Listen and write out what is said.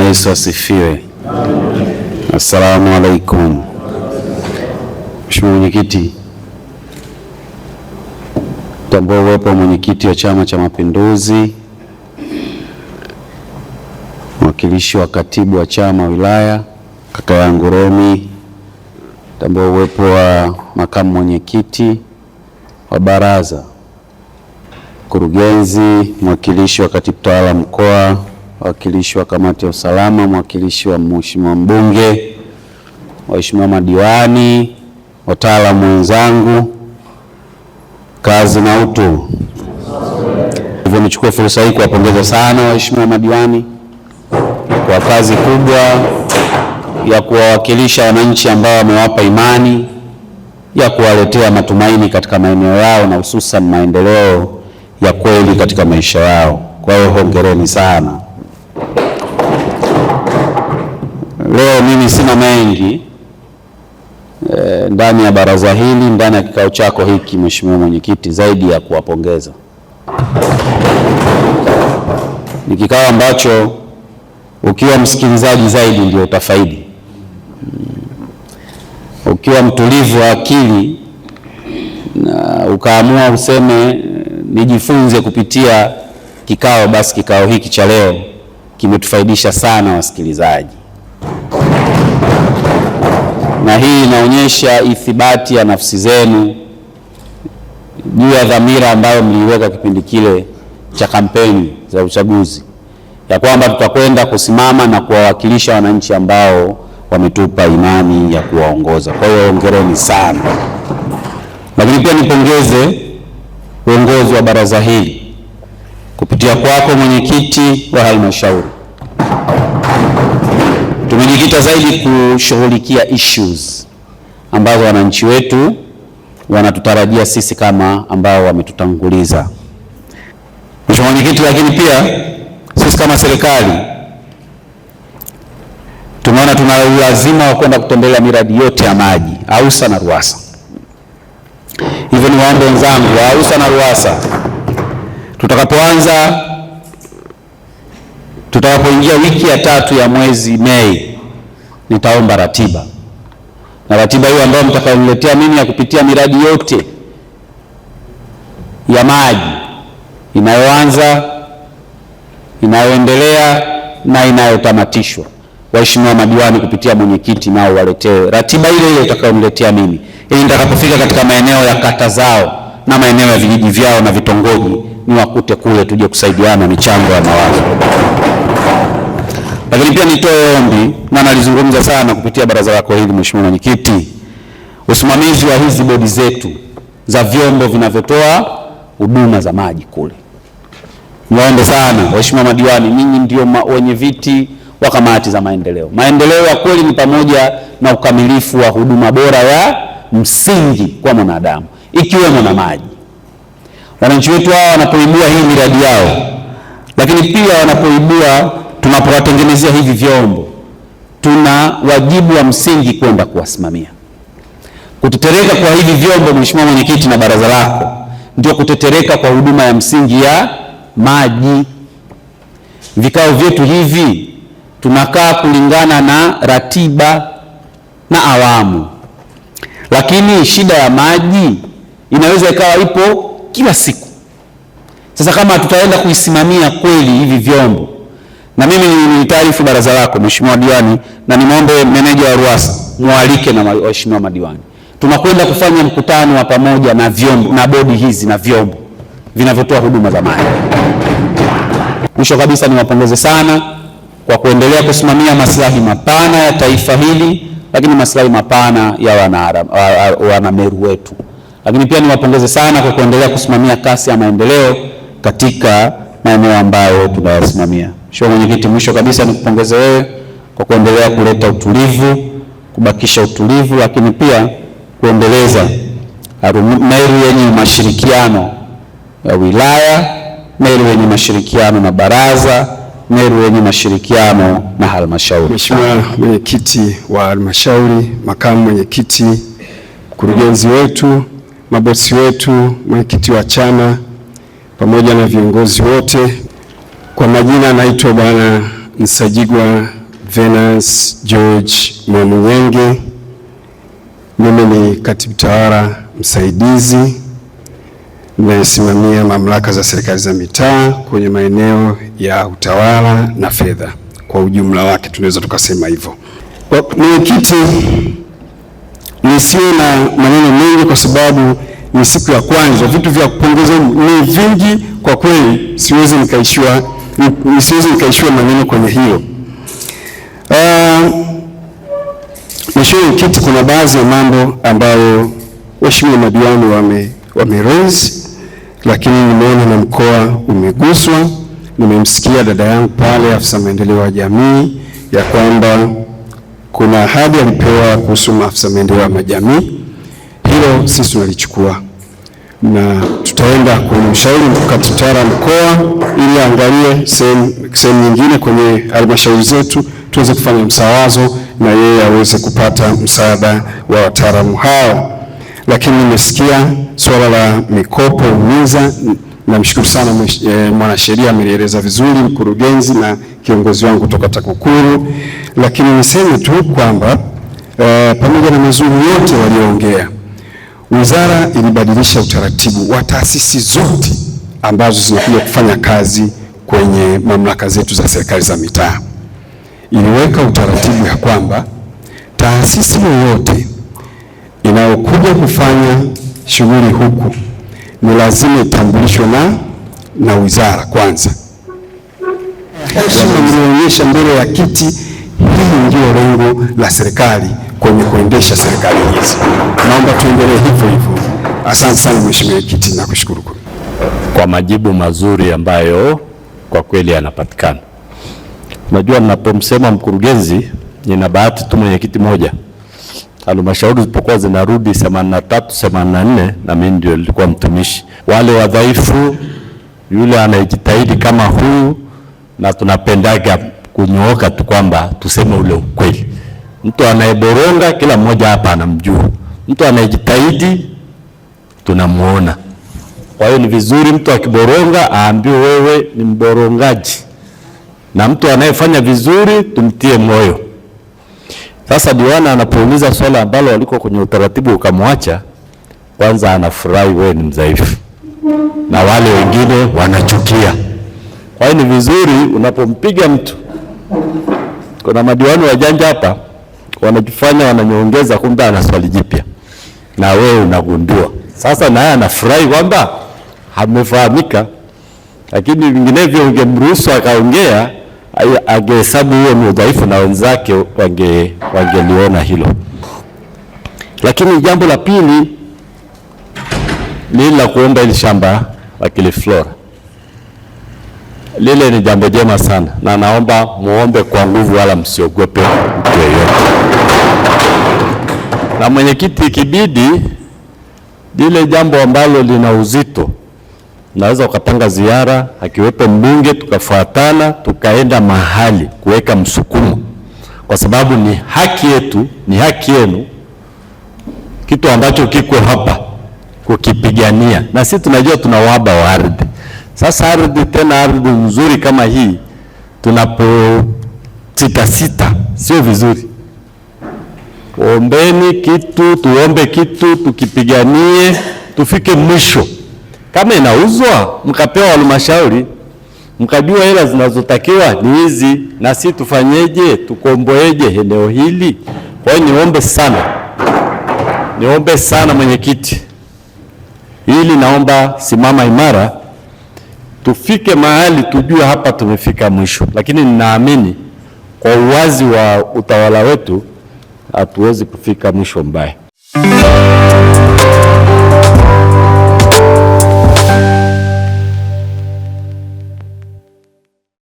Yesu asifiwe. Assalamu alaikum. Mheshimiwa Mwenyekiti, tambua uwepo wa mwenyekiti wa Chama cha Mapinduzi, mwakilishi wa katibu wa chama wilaya kaka yangu Romi, tambua uwepo wa makamu mwenyekiti wa baraza, mkurugenzi, mwakilishi wa katibu tawala mkoa, mwakilishi wa kamati ya usalama, mwakilishi wa mheshimiwa mbunge, waheshimiwa madiwani, wataalamu wenzangu, kazi na utu. Hivyo nichukue fursa hii kuwapongeza sana waheshimiwa madiwani kwa kazi kubwa ya kuwawakilisha wananchi ambao wamewapa imani ya kuwaletea matumaini katika maeneo yao na hususan maendeleo ya kweli katika maisha yao. Kwa hiyo hongereni sana. Leo mimi sina mengi ndani ya baraza hili, ndani ya kikao chako hiki Mheshimiwa Mwenyekiti, zaidi ya kuwapongeza. Ni kikao ambacho ukiwa msikilizaji zaidi ndio utafaidi. Ukiwa mtulivu wa akili na ukaamua useme nijifunze kupitia kikao, basi kikao hiki cha leo kimetufaidisha sana wasikilizaji. Na hii inaonyesha ithibati ya nafsi zenu juu ya dhamira ambayo mliiweka kipindi kile cha kampeni za uchaguzi, ya kwamba tutakwenda kusimama na kuwawakilisha wananchi ambao wametupa imani ya kuwaongoza. Kwa hiyo hongereni sana. Lakini pia nipongeze uongozi wa baraza hili kupitia kwako mwenyekiti wa halmashauri. Tumejikita zaidi kushughulikia issues ambazo wananchi wetu wanatutarajia sisi kama ambao wametutanguliza. Mheshimiwa Mwenyekiti, lakini pia sisi kama serikali tumeona tuna lazima wa kwenda kutembelea miradi yote ya maji AUSA na RUWASA. Hivyo ni waombe wenzangu wa AUSA na RUWASA, tutakapoingia wiki ya 3 ya mwezi Mei, nitaomba ratiba, na ratiba hiyo ambayo mtakayoniletea mimi ya kupitia miradi yote ya maji inayoanza, inayoendelea na inayotamatishwa, waheshimiwa madiwani kupitia mwenyekiti nao waletee ratiba ile ile utakayoniletea mimi, ili nitakapofika katika maeneo ya kata zao na maeneo ya vijiji vyao na vitongoji niwakute kule, tuje kusaidiana michango ya mawazo. Lakini pia nitoe ombi, na nalizungumza sana kupitia baraza lako hili Mheshimiwa Mwenyekiti, usimamizi wa hizi bodi zetu za vyombo vinavyotoa huduma za maji kule. Niwaombe sana waheshimiwa madiwani, ninyi ndio wenye viti wa kamati za maendeleo. Maendeleo ya kweli ni pamoja na ukamilifu wa huduma bora ya msingi kwa mwanadamu, ikiwemo na maji. Wananchi wetu hao wanapoibua hii miradi yao, lakini pia wanapoibua, tunapowatengenezea hivi vyombo, tuna wajibu wa msingi kwenda kuwasimamia. Kutetereka kwa hivi vyombo Mheshimiwa Mwenyekiti na baraza lako ndio kutetereka kwa huduma ya msingi ya maji. Vikao vyetu hivi tunakaa kulingana na ratiba na awamu, lakini shida ya maji inaweza ikawa ipo kila siku. Sasa kama tutaenda kuisimamia kweli hivi vyombo, na mimi ni taarifu baraza lako Mheshimiwa Diwani, na nimwombe meneja wa RUWASA mualike na waheshimiwa madiwani, tunakwenda kufanya mkutano wa pamoja na vyombo na bodi hizi na vyombo vinavyotoa huduma za maji. Mwisho kabisa niwapongeze sana kwa kuendelea kusimamia maslahi mapana ya taifa hili, lakini maslahi mapana ya wanameru wetu. Lakini pia niwapongeze sana kwa kuendelea kusimamia kasi ya maendeleo katika maeneo ambayo tunayasimamia. Mheshimiwa Mwenyekiti, mwisho kabisa nikupongeze wewe kwa kuendelea kuleta utulivu, kubakisha utulivu, lakini pia kuendeleza Meru yenye mashirikiano ya wilaya, Meru yenye mashirikiano na baraza, Meru yenye mashirikiano na halmashauri. Mheshimiwa Mwenyekiti wa halmashauri, makamu mwenyekiti, mkurugenzi wetu, mabosi wetu, mwenyekiti wa chama pamoja na viongozi wote, kwa majina naitwa Bwana Nsajigwa Venance George Mwamuwenge. Mimi ni katibu tawala msaidizi ninayesimamia mamlaka za serikali za mitaa kwenye maeneo ya utawala na fedha kwa ujumla wake, tunaweza tukasema hivyo. Mwenyekiti, nisiwe na maneno mengi kwa sababu ni siku ya kwanza. Vitu vya kupongeza ni vingi kwa kweli, siwezi nikaishiwa maneno kwenye hilo. Mheshimiwa Mwenyekiti, kuna baadhi ya mambo ambayo waheshimiwa madiwani wame-raise, lakini nimeona na mkoa umeguswa. Nimemsikia dada yangu pale afisa maendeleo ya jamii ya kwamba kuna ahadi alipewa kuhusu maafisa maendeleo ya jamii. Hilo sisi tunalichukua na tutaenda kumshauri katibu tawala mkoa ili angalie sehemu nyingine kwenye halmashauri zetu tuweze kufanya msawazo na yeye aweze kupata msaada wa wataalamu hao. Lakini nimesikia swala la mikopo umiza. Namshukuru sana mwanasheria, amelieleza vizuri, mkurugenzi na kiongozi wangu kutoka TAKUKURU. Lakini niseme tu kwamba pamoja na mazuri yote walioongea, wizara ilibadilisha utaratibu wa taasisi zote ambazo zinakuja kufanya kazi kwenye mamlaka zetu za serikali za mitaa. Iliweka utaratibu ya kwamba taasisi yoyote inayokuja kufanya shughuli huku ni lazima itambulishwe na wizara kwanza. Kama mlionyesha mbele ya kiti, hili ndio lengo la serikali kwenye kuendesha serikali hizi. Naomba tuendelee hivyo hivyo. Asante sana Mheshimiwa Kiti, nakushukuru kwa majibu mazuri ambayo kwa kweli yanapatikana. Unajua, ninapomsema mkurugenzi, nina bahati tu mwenyekiti moja. Halmashauri zilipokuwa zinarudi 83 84 na mimi ndio nilikuwa mtumishi. Wale wadhaifu, yule anayejitahidi kama huyu, na tunapendaga kunyooka tu kwamba tuseme ule ukweli. Mtu anayeboronga kila mmoja hapa anamjua. Mtu anayejitahidi tunamuona. Kwa hiyo ni vizuri mtu akiboronga aambiwe wewe ni mborongaji, na mtu anayefanya vizuri tumtie moyo. Sasa diwani anapouliza swala ambalo waliko kwenye utaratibu ukamwacha, kwanza anafurahi wewe ni mdhaifu, na wale wengine wanachukia. Kwa hiyo ni vizuri unapompiga mtu. Kuna madiwani wajanja hapa wanajifanya wananyongeza, kumbe ana swali jipya na wewe unagundua. Sasa naye anafurahi kwamba amefahamika, lakini vinginevyo ungemruhusu akaongea, angehesabu huo ni udhaifu na wenzake wangeliona hilo. Lakini jambo la pili ni la kuomba ili shamba la Kiliflora. Lile ni jambo jema sana, na naomba muombe kwa nguvu, wala msiogope mtu yeyote. Na mwenyekiti, ikibidi lile jambo ambalo lina uzito, naweza ukapanga ziara, akiwepo mbunge, tukafuatana tukaenda mahali kuweka msukumo, kwa sababu ni haki yetu, ni haki yenu, kitu ambacho kiko hapa kukipigania. Na sisi tunajua tuna uhaba wa ardhi. Sasa ardhi, tena ardhi nzuri kama hii, tunaposita sio vizuri. Ombeni kitu, tuombe kitu, tukipiganie, tufike mwisho. Kama inauzwa, mkapewa halmashauri, mkajua hela zinazotakiwa ni hizi, na sisi tufanyeje, tukomboeje eneo hili. Kwa hiyo niombe sana mwenyekiti, ili naomba simama imara, tufike mahali tujue hapa tumefika mwisho. Lakini ninaamini kwa uwazi wa utawala wetu hatuwezi kufika mwisho mbaya.